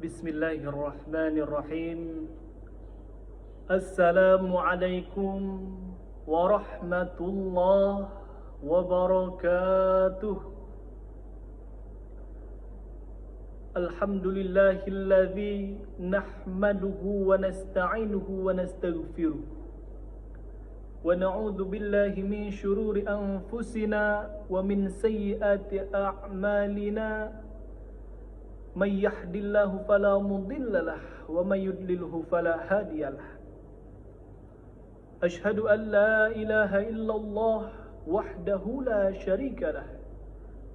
Bismillahirrahmanirrahim. Assalamualaikum warahmatullahi wabarakatuh. Alhamdulillahilladzi nahmaduhu wa nasta'inuhu wa nastaghfiruh. Wa na'udzu billahi min syururi anfusina wa min sayyiati a'malina. May yahdihillahu fala mudilla lahu wa may yudlilhu fala hadiya lahu. Asyhadu an la ilaha illallah wahdahu la syarika lahu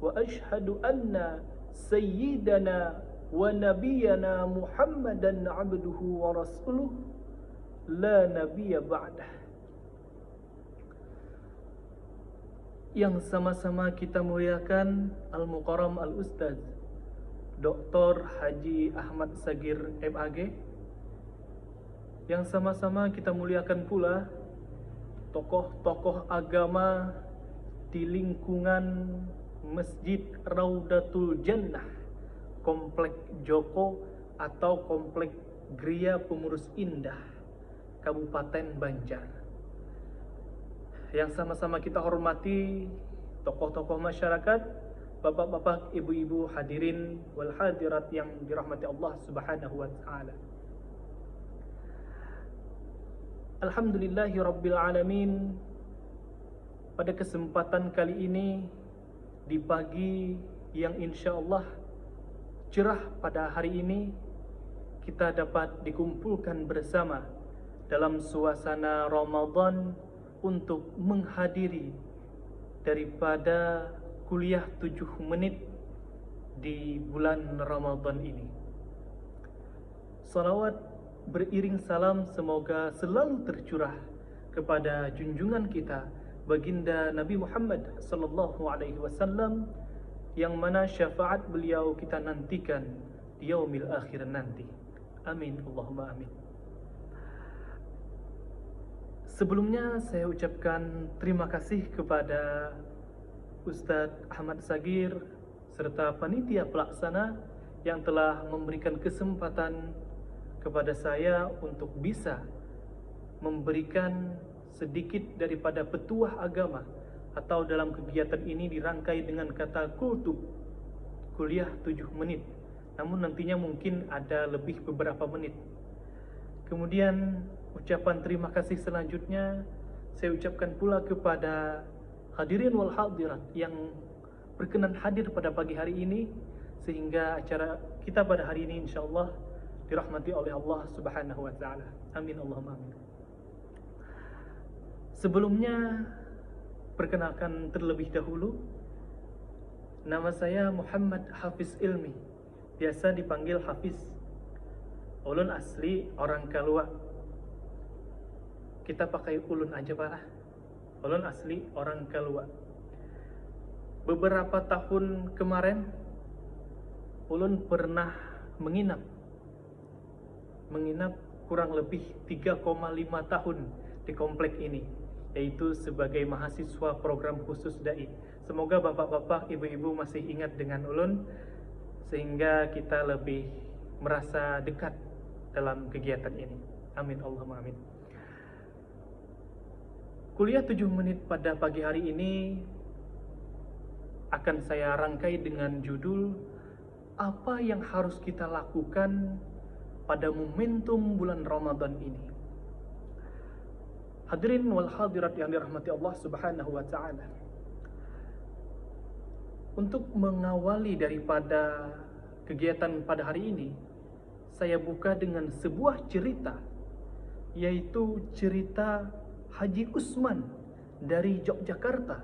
wa asyhadu anna sayyidana wa nabiyyana Muhammadan abduhu wa rasuluh la nabiyya ba'dah. Yang sama-sama kita muliakan Al-Mukarram Al-Ustaz Dr. Haji Ahmad Sagir MAG, yang sama-sama kita muliakan pula tokoh-tokoh agama di lingkungan Masjid Raudatul Jannah, Komplek Joko atau Komplek Gria Pengurus Indah, Kabupaten Banjar. Yang sama-sama kita hormati tokoh-tokoh masyarakat, bapak-bapak, ibu-ibu, hadirin wal hadirat yang dirahmati Allah Subhanahu wa taala. Alhamdulillahi rabbil alamin. Pada kesempatan kali ini, di pagi yang insyaallah cerah pada hari ini, kita dapat dikumpulkan bersama dalam suasana Ramadan untuk menghadiri daripada kuliah 7 menit di bulan Ramadan ini. Salawat beriring salam semoga selalu tercurah kepada junjungan kita baginda Nabi Muhammad sallallahu alaihi wasallam, yang mana syafaat beliau kita nantikan di yaumil akhir nanti. Amin Allahumma amin. Sebelumnya saya ucapkan terima kasih kepada Ustadz Ahmad Sagir serta panitia pelaksana yang telah memberikan kesempatan kepada saya untuk bisa memberikan sedikit daripada petuah agama, atau dalam kegiatan ini dirangkai dengan kata kultub, kuliah 7 menit, namun nantinya mungkin ada lebih beberapa menit. Kemudian ucapan terima kasih selanjutnya saya ucapkan pula kepada hadirin wal hadirat yang berkenan hadir pada pagi hari ini, sehingga acara kita pada hari ini insyaallah dirahmati oleh Allah Subhanahu wa taala. Amin Allahumma amin. Sebelumnya perkenalkan terlebih dahulu, nama saya Muhammad Hafiz Ilmi, biasa dipanggil Hafiz. Ulun asli orang Kalua. Kita pakai ulun aja Pak. Ulun asli orang Kalua. Beberapa tahun kemarin ulun pernah menginap kurang lebih 3,5 tahun di komplek ini, yaitu sebagai mahasiswa program khusus dai. Semoga bapak-bapak, ibu-ibu masih ingat dengan ulun, sehingga kita lebih merasa dekat dalam kegiatan ini. Amin Allahumma amin. Kuliah 7 menit pada pagi hari ini akan saya rangkai dengan judul apa yang harus kita lakukan pada momentum bulan Ramadan ini. Hadirin wal hadirat yang dirahmati Allah Subhanahu wa taala. Untuk mengawali daripada kegiatan pada hari ini, saya buka dengan sebuah cerita, yaitu cerita Haji Usman dari Yogyakarta.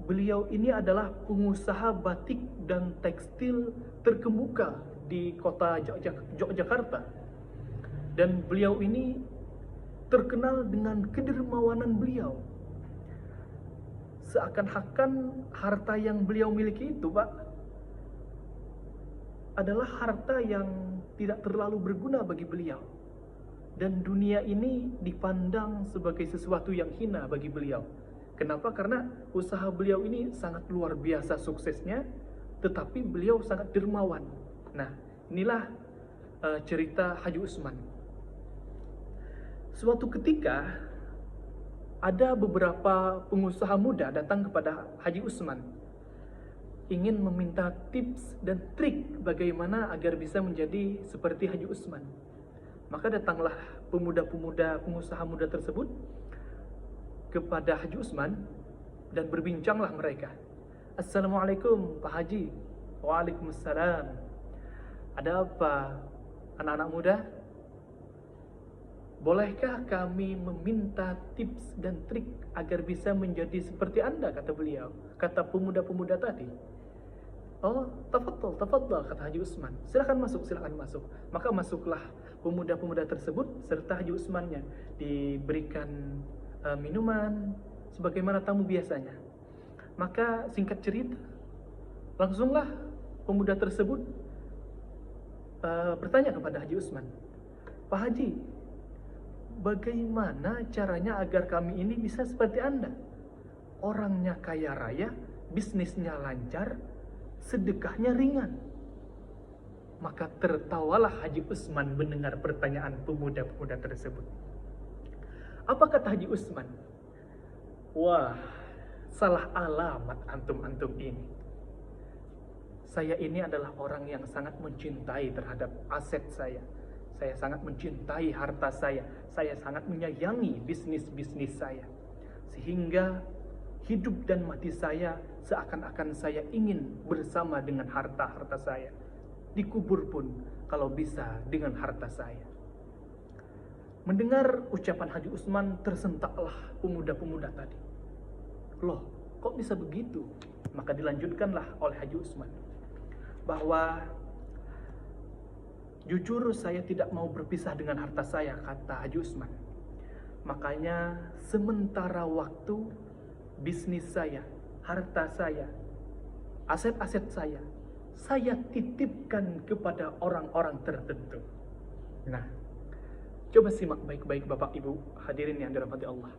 Beliau ini adalah pengusaha batik dan tekstil terkemuka di kota Yogyakarta. Dan beliau ini terkenal dengan kedermawanan beliau. Seakan-akan harta yang beliau miliki itu, Pak, adalah harta yang tidak terlalu berguna bagi beliau. Dan dunia ini dipandang sebagai sesuatu yang hina bagi beliau. Kenapa? Karena usaha beliau ini sangat luar biasa suksesnya, tetapi beliau sangat dermawan. Nah, Inilah cerita Haji Usman. Suatu ketika ada beberapa pengusaha muda datang kepada Haji Usman, ingin meminta tips dan trik bagaimana agar bisa menjadi seperti Haji Usman. Maka datanglah pemuda-pemuda pengusaha muda tersebut kepada Haji Usman dan berbincanglah mereka. Assalamualaikum Pak Haji. Waalaikumsalam. Ada apa anak-anak muda? Bolehkah kami meminta tips dan trik agar bisa menjadi seperti Anda, kata beliau, kata pemuda-pemuda tadi. Oh, tafadhal, kata Haji Usman. Silakan masuk. Maka masuklah pemuda-pemuda tersebut serta Haji Usmannya, diberikan minuman sebagaimana tamu biasanya. Maka singkat cerita, langsunglah pemuda tersebut bertanya kepada Haji Usman, Pak Haji, bagaimana caranya agar kami ini bisa seperti Anda? Orangnya kaya raya, bisnisnya lancar, sedekahnya ringan. Maka tertawalah Haji Usman mendengar pertanyaan pemuda-pemuda tersebut. Apa kata Haji Usman? Wah, salah alamat antum-antum ini. Saya ini adalah orang yang sangat mencintai terhadap aset saya. Saya sangat mencintai harta saya. Saya sangat menyayangi bisnis-bisnis saya. Sehingga hidup dan mati saya seakan-akan saya ingin bersama dengan harta-harta saya. Dikubur pun kalau bisa dengan harta saya. Mendengar ucapan Haji Usman, tersentaklah pemuda-pemuda tadi. Loh, kok bisa begitu? Maka dilanjutkanlah oleh Haji Usman bahwa jujur saya tidak mau berpisah dengan harta saya, kata Haji Usman. Makanya sementara waktu bisnis saya, harta saya, aset-aset saya titipkan kepada orang-orang tertentu. Nah, coba simak baik-baik Bapak Ibu hadirin yang dirahmati Allah.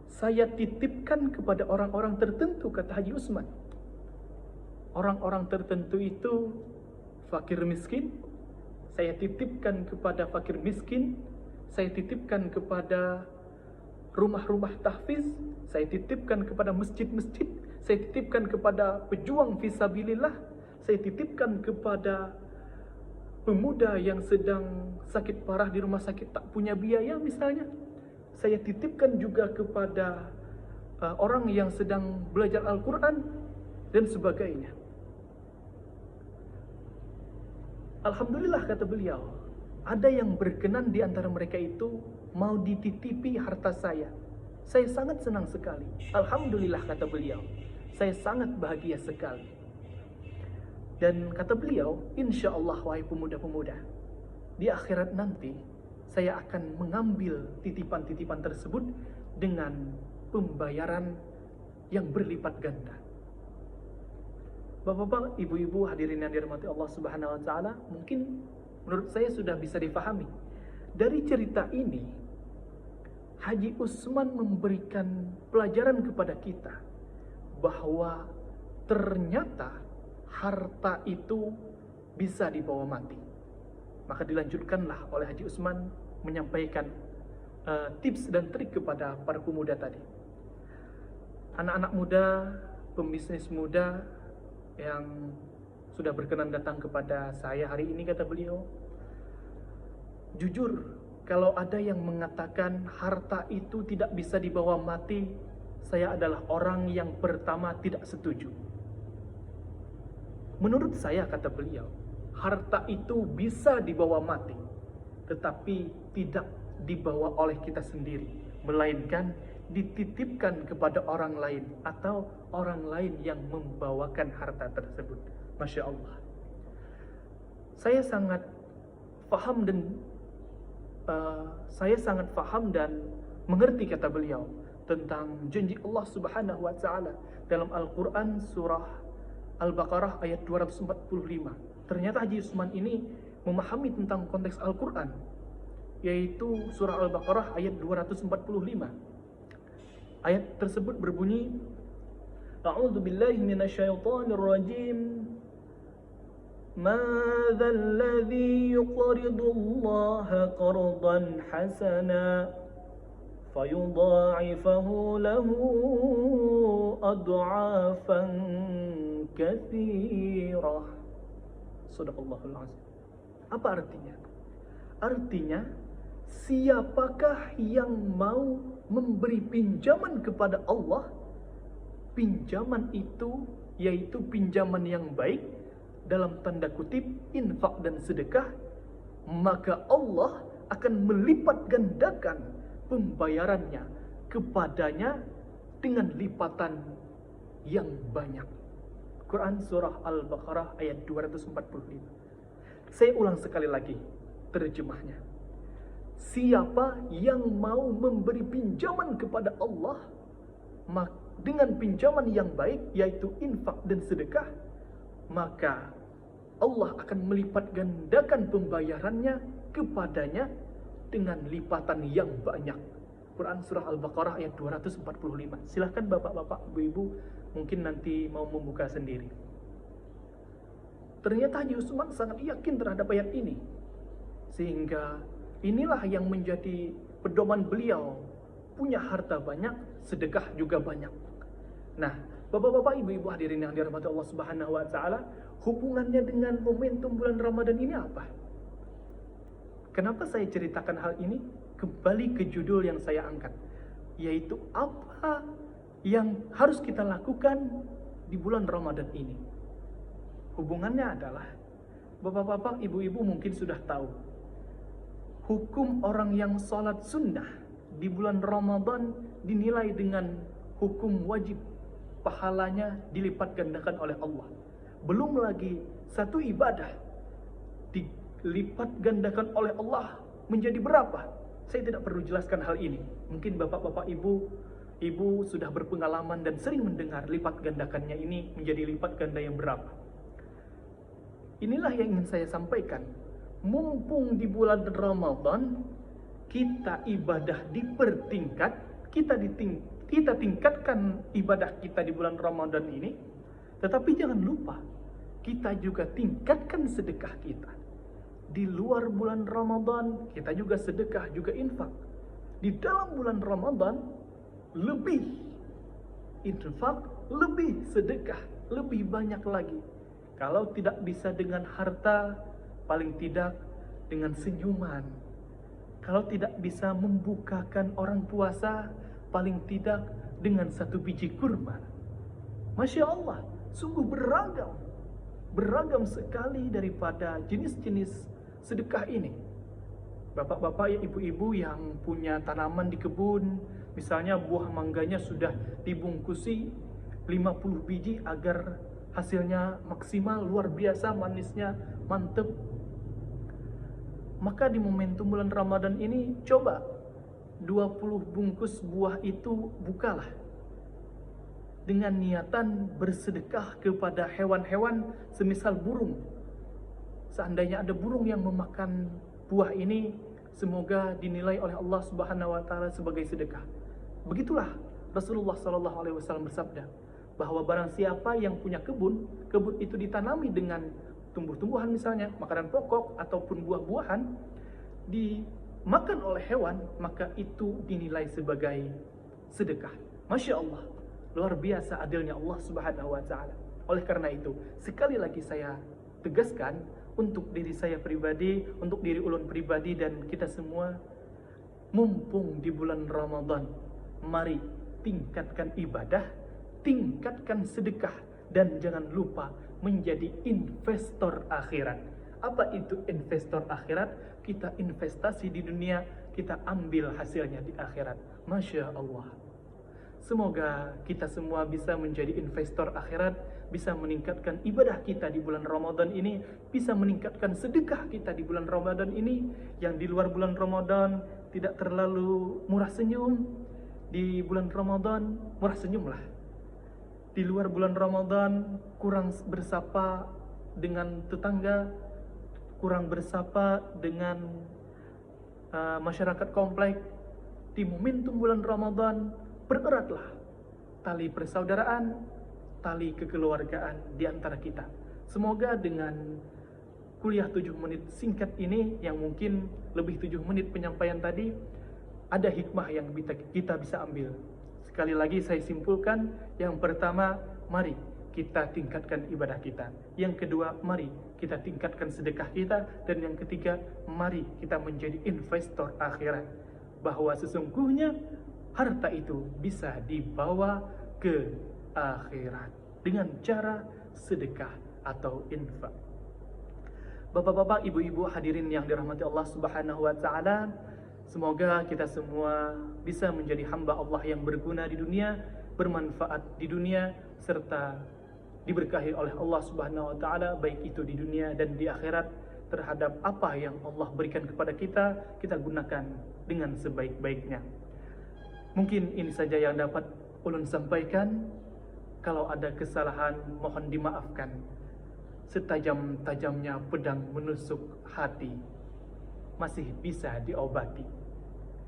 Saya titipkan kepada orang-orang tertentu, kata Haji Usman. Orang-orang tertentu itu fakir miskin. Saya titipkan kepada fakir miskin. Saya titipkan kepada rumah-rumah tahfiz. Saya titipkan kepada masjid-masjid. Saya titipkan kepada pejuang fisabilillah. Saya titipkan kepada pemuda yang sedang sakit parah di rumah sakit tak punya biaya misalnya. Saya titipkan juga kepada orang yang sedang belajar Al-Quran dan sebagainya. Alhamdulillah, kata beliau, ada yang berkenan di antara mereka itu mau dititipi harta saya. Saya sangat senang sekali. Alhamdulillah, kata beliau, saya sangat bahagia sekali. Dan kata beliau, insya Allah wahai pemuda-pemuda, di akhirat nanti saya akan mengambil titipan-titipan tersebut dengan pembayaran yang berlipat ganda. Bapak-bapak, ibu-ibu hadirin yang dirahmati Allah Subhanahu wa taala, mungkin menurut saya sudah bisa difahami. Dari cerita ini, Haji Usman memberikan pelajaran kepada kita bahwa ternyata harta itu bisa dibawa mati. Maka dilanjutkanlah oleh Haji Usman menyampaikan tips dan trik kepada para pemuda tadi. Anak-anak muda, pembisnis muda yang sudah berkenan datang kepada saya hari ini, kata beliau, jujur, kalau ada yang mengatakan harta itu tidak bisa dibawa mati, saya adalah orang yang pertama tidak setuju. Menurut saya, kata beliau, harta itu bisa dibawa mati, tetapi tidak dibawa oleh kita sendiri, melainkan dititipkan kepada orang lain atau orang lain yang membawakan harta tersebut. Masya Allah. Saya sangat paham dan mengerti, kata beliau, tentang janji Allah Subhanahu wa taala dalam Al-Qur'an surah Al-Baqarah ayat 245. Ternyata Haji Usman ini memahami tentang konteks Al-Qur'an, yaitu surah Al-Baqarah ayat 245. Ayat tersebut berbunyi, A'udzu billahi minasyaitonir rajim. ماذا الذي يقرض الله قرضا حسنا فيضاعفه له أضعافا كثيرة. Sadaqallahul azim. Apa artinya? Artinya, siapakah yang mau memberi pinjaman kepada Allah, pinjaman itu yaitu pinjaman yang baik, dalam tanda kutip infak dan sedekah, maka Allah akan melipat gandakan pembayarannya kepadanya dengan lipatan yang banyak. Quran Surah Al-Baqarah ayat 245. Saya ulang sekali lagi terjemahnya. Siapa yang mau memberi pinjaman kepada Allah dengan pinjaman yang baik, yaitu infak dan sedekah, maka Allah akan melipat gandakan pembayarannya kepadanya dengan lipatan yang banyak. Quran Surah Al-Baqarah ayat 245. Silahkan bapak-bapak, ibu-ibu mungkin nanti mau membuka sendiri. Ternyata Haji Usman sangat yakin terhadap ayat ini, sehingga inilah yang menjadi pedoman beliau. Punya harta banyak, sedekah juga banyak. Nah, bapak-bapak, ibu-ibu hadirin yang dirahmati Allah Subhanahu wa taala, hubungannya dengan momentum bulan Ramadan ini apa? Kenapa saya ceritakan hal ini? Kembali ke judul yang saya angkat, yaitu apa yang harus kita lakukan di bulan Ramadan ini. Hubungannya adalah, bapak-bapak, ibu-ibu mungkin sudah tahu, hukum orang yang sholat sunnah di bulan Ramadan dinilai dengan hukum wajib, pahalanya dilipat gandakan oleh Allah. Belum lagi satu ibadah dilipat gandakan oleh Allah menjadi berapa? Saya tidak perlu jelaskan hal ini. Mungkin bapak-bapak, ibu sudah berpengalaman dan sering mendengar lipat gandakannya ini menjadi lipat ganda yang berapa. Inilah yang ingin saya sampaikan. Mumpung di bulan Ramadan, kita ibadah dipertingkat, kita tingkatkan ibadah kita di bulan Ramadan ini. Tetapi jangan lupa, kita juga tingkatkan sedekah kita. Di luar bulan Ramadan, kita juga sedekah, juga infak. Di dalam bulan Ramadan, lebih infak, lebih sedekah, lebih banyak lagi. Kalau tidak bisa dengan harta, paling tidak dengan senyuman. Kalau tidak bisa membukakan orang puasa, paling tidak dengan satu biji kurma. Masya Allah, sungguh beragam sekali daripada jenis-jenis sedekah ini. Bapak-bapak ya, ibu-ibu yang punya tanaman di kebun, misalnya buah mangganya sudah dibungkusi 50 biji agar hasilnya maksimal, luar biasa manisnya, mantep. Maka di momentum bulan Ramadan ini, coba 20 bungkus buah itu bukalah dengan niatan bersedekah kepada hewan-hewan semisal burung. Seandainya ada burung yang memakan buah ini, semoga dinilai oleh Allah Subhanahu wa taala sebagai sedekah. Begitulah Rasulullah SAW bersabda bahwa barang siapa yang punya kebun itu ditanami dengan tumbuh-tumbuhan, misalnya makanan pokok ataupun buah-buahan, dimakan oleh hewan, maka itu dinilai sebagai sedekah. Masya Allah, luar biasa adilnya Allah Subhanahu wa taala. Oleh karena itu, sekali lagi saya tegaskan untuk diri saya pribadi, untuk diri ulun pribadi dan kita semua, mumpung di bulan Ramadan, mari tingkatkan ibadah, tingkatkan sedekah, dan jangan lupa menjadi investor akhirat. Apa itu investor akhirat? Kita investasi di dunia, kita ambil hasilnya di akhirat. Masya Allah. Semoga kita semua bisa menjadi investor akhirat, bisa meningkatkan ibadah kita di bulan Ramadan ini, bisa meningkatkan sedekah kita di bulan Ramadan ini. Yang di luar bulan Ramadan tidak terlalu murah senyum, di bulan Ramadan murah senyumlah. Di luar bulan Ramadan kurang bersapa dengan tetangga, kurang bersapa dengan masyarakat komplek. Di momentum bulan Ramadan, bereratlah tali persaudaraan, tali kekeluargaan di antara kita. Semoga dengan kuliah 7 menit singkat ini, yang mungkin lebih 7 menit penyampaian tadi, ada hikmah yang kita bisa ambil. Sekali lagi saya simpulkan, yang pertama, mari kita tingkatkan ibadah kita. Yang kedua, mari kita tingkatkan sedekah kita. Dan yang ketiga, mari kita menjadi investor akhirat. Bahwa sesungguhnya harta itu bisa dibawa ke akhirat dengan cara sedekah atau infak. Bapak-bapak, ibu-ibu hadirin yang dirahmati Allah Subhanahu wa taala, semoga kita semua bisa menjadi hamba Allah yang berguna di dunia, bermanfaat di dunia, serta diberkahi oleh Allah Subhanahu wa taala baik itu di dunia dan di akhirat. Terhadap apa yang Allah berikan kepada kita, kita gunakan dengan sebaik-baiknya. Mungkin ini saja yang dapat ulun sampaikan. Kalau ada kesalahan, mohon dimaafkan. Setajam-tajamnya pedang menusuk hati masih bisa diobati.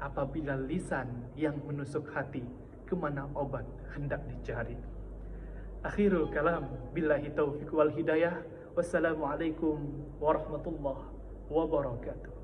Apabila lisan yang menusuk hati, kemana obat hendak dicari? Akhirul kalam, billahi taufiq wal hidayah. Wassalamualaikum warahmatullahi wabarakatuh.